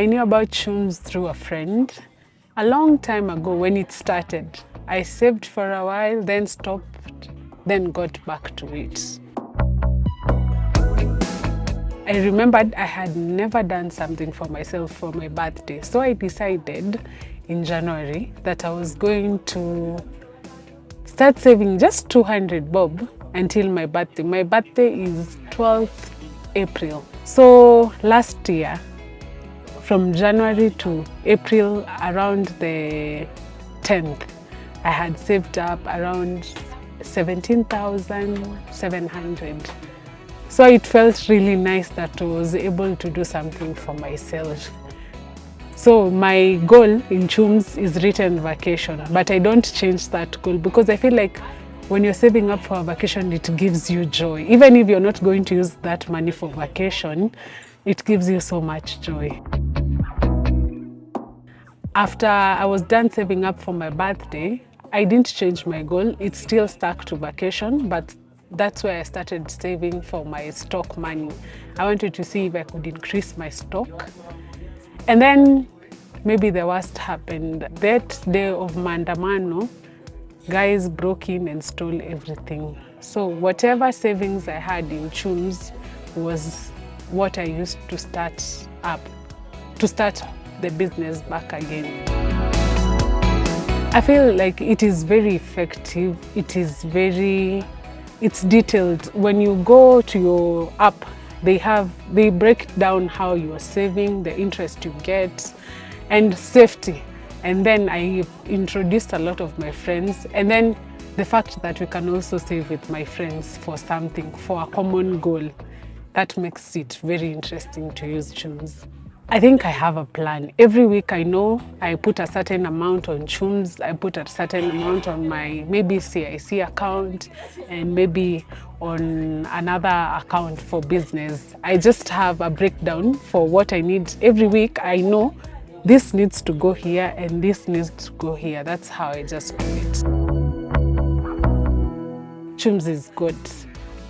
I knew about Chumz through a friend. A long time ago when it started, I saved for a while, then stopped, then got back to it. I remembered I had never done something for myself for my birthday. So I decided in January that I was going to start saving just 200 bob until my birthday. My birthday is 12th April. So last year, from January to April, around the 10th, I had saved up around 17,700. So it felt really nice that I was able to do something for myself. So my goal in Chumz is written vacation, but I don't change that goal because I feel like when you're saving up for a vacation, it gives you joy. Even if you're not going to use that money for vacation, it gives you so much joy. After I was done saving up for my birthday, I didn't change my goal. It still stuck to vacation, but that's where I started saving for my stock money. I wanted to see if I could increase my stock. And then maybe the worst happened. That day of Maandamano, guys broke in and stole everything. So whatever savings I had in Chumz was what I used to start the business back again. I feel like it is very effective. It's detailed. When you go to your app, they break down how you're saving, the interest you get, and safety. And then I introduced a lot of my friends. And then the fact that we can also save with my friends for something, for a common goal, that makes it very interesting to use Chumz. I think I have a plan. Every week I know I put a certain amount on Chumz, I put a certain amount on my maybe CIC account and maybe on another account for business. I just have a breakdown for what I need. Every week I know this needs to go here and this needs to go here. That's how I just do it. Chumz is good.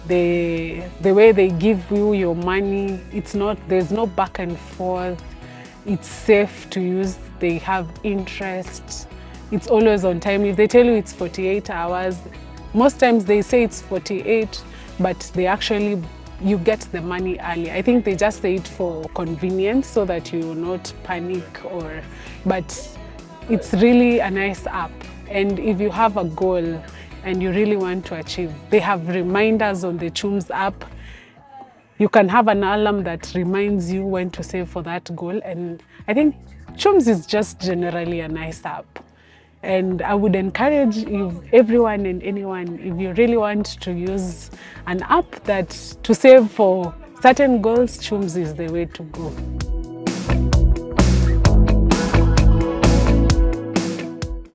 The way they give you your money, there's no back and forth. It's safe to use. They have interest. It's always on time. If they tell you it's 48 hours, most times they say it's 48, but you get the money early. I think they just say it for convenience so that you will not panic but it's really a nice app. And if you have a goal and you really want to achieve, they have reminders on the Chumz app. You can have an alarm that reminds you when to save for that goal. And I think Chumz is just generally a nice app. And I would encourage everyone and anyone, if you really want to use an app to save for certain goals, Chumz is the way to go.